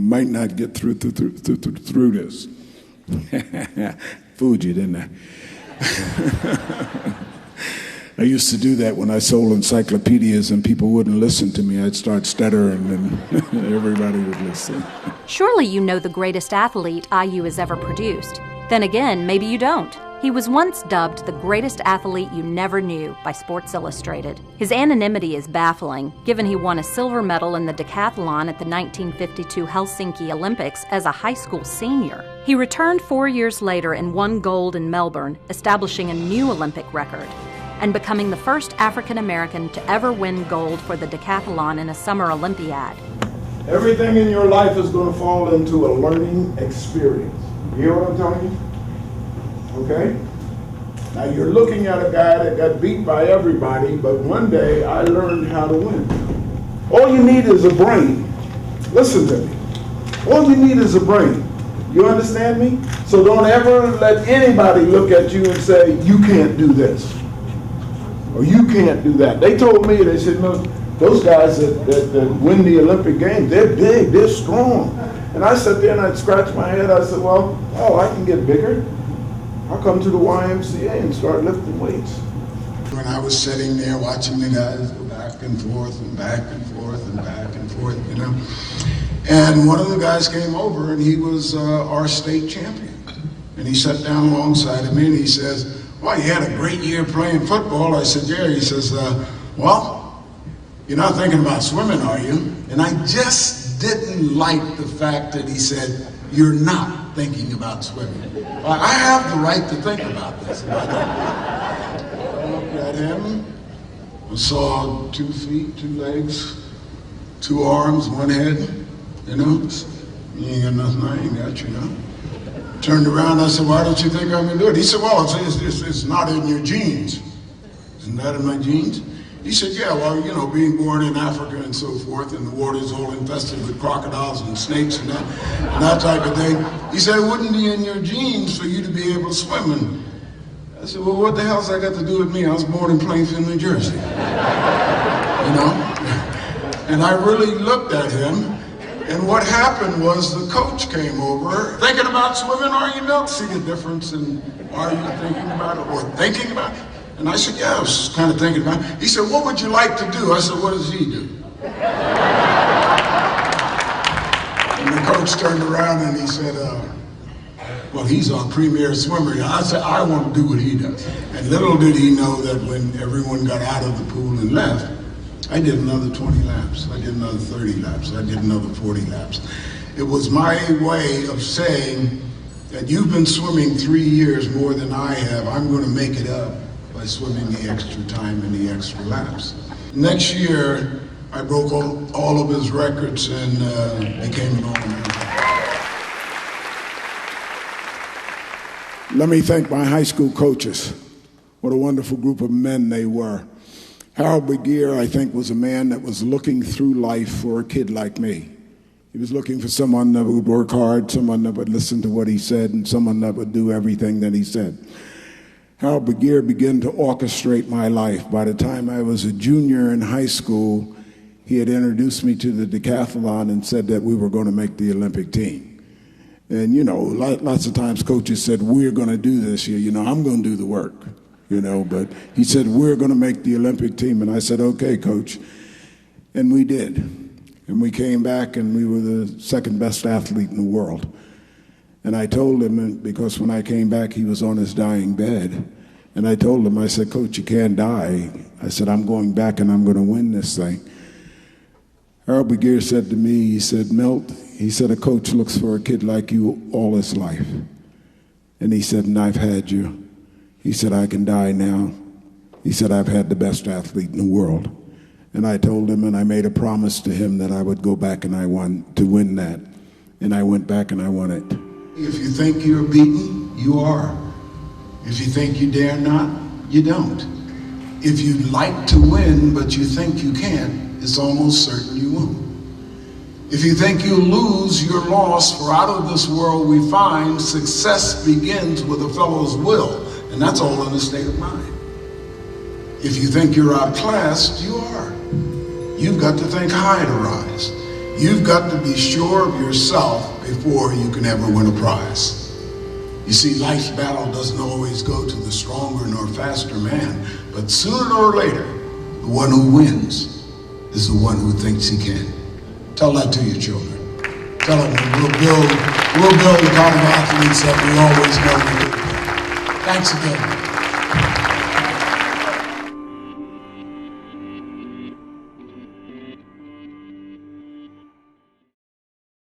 might not get through this. Fooled you, didn't I? I used to do that when I sold encyclopedias and people wouldn't listen to me. I'd start stuttering and everybody would listen. Surely you know the greatest athlete IU has ever produced. Then again, maybe you don't. He was once dubbed the greatest athlete you never knew by Sports Illustrated. His anonymity is baffling, given he won a silver medal in the decathlon at the 1952 Helsinki Olympics as a high school senior. He returned 4 years later and won gold in Melbourne, establishing a new Olympic record, and becoming the first African American to ever win gold for the decathlon in a summer Olympiad. Everything in your life is going to fall into a learning experience. You hear what I'm telling you? Okay? Now you're looking at a guy that got beat by everybody, but one day I learned how to win. All you need is a brain. Listen to me. All you need is a brain. You understand me? So don't ever let anybody look at you and say, you can't do this, or you can't do that. They told me, they said, no, those guys that win the Olympic Games, they're big, they're strong. And I sat there and I'd scratch my head. I said, well, I can get bigger. I'll come to the YMCA and start lifting weights. When I was sitting there watching the guys go back and forth and back and forth and back and forth, you know, and one of the guys came over and he was our state champion. And he sat down alongside of me and he says, well, you had a great year playing football. I said, yeah. He says, well, you're not thinking about swimming, are you? And I just didn't like the fact that he said, you're not thinking about swimming. Well, I have the right to think about this. I looked at him, I saw 2 feet, 2 legs, 2 arms, 1 head, you know. You ain't got nothing, I ain't got you, know. Turned around, I said, why don't you think I can do it? He said, well, it's not in your genes. Isn't that in my genes? He said, yeah, well, you know, being born in Africa and so forth, and the water's all infested with crocodiles and snakes and that type of thing. He said, it wouldn't be in your genes for you to be able to swim. And I said, well, what the hell's that got to do with me? I was born in Plainfield, New Jersey. You know? And I really looked at him, and what happened was the coach came over. Thinking about swimming, are you, Milt? See the difference in are you thinking about it or thinking about it? And I said, yeah, I was kind of thinking about it. He said, what would you like to do? I said, what does he do? And the coach turned around and he said, well, he's our premier swimmer. I said, I want to do what he does. And little did he know that when everyone got out of the pool and left, I did another 20 laps. I did another 30 laps. I did another 40 laps. It was my way of saying that you've been swimming 3 years more than I have. I'm going to make it up by swimming the extra time and the extra laps. Next year, I broke all of his records and became an All-American. Let me thank my high school coaches. What a wonderful group of men they were. Harold Begier, I think, was a man that was looking through life for a kid like me. He was looking for someone that would work hard, someone that would listen to what he said, and someone that would do everything that he said. Harold Begier began to orchestrate my life. By the time I was a junior in high school, he had introduced me to the decathlon and said that we were going to make the Olympic team. And, you know, lots of times coaches said, we're going to do this here. You know, I'm going to do the work, you know. But he said, we're going to make the Olympic team. And I said, okay, coach. And we did. And we came back and we were the second best athlete in the world. And I told him, because when I came back, he was on his dying bed. And I told him, I said, Coach, you can't die. I said, I'm going back and I'm going to win this thing. Harold Begier said to me, he said, Milt, he said, a coach looks for a kid like you all his life. And he said, and I've had you. He said, I can die now. He said, I've had the best athlete in the world. And I told him, and I made a promise to him that I would go back and I want to win that. And I went back and I won it. If you think you're beaten, you are. If you think you dare not, you don't. If you'd like to win, but you think you can't, it's almost certain you won't. If you think you'll lose, you're lost, for out of this world we find success begins with a fellow's will, and that's all in the state of mind. If you think you're outclassed, you are. You've got to think high to rise. You've got to be sure of yourself before you can ever win a prize. You see, life's battle doesn't always go to the stronger nor faster man, but sooner or later, the one who wins is the one who thinks he can. Tell that to your children. Tell them we'll build the kind of athletes that we always know we could be. Thanks again.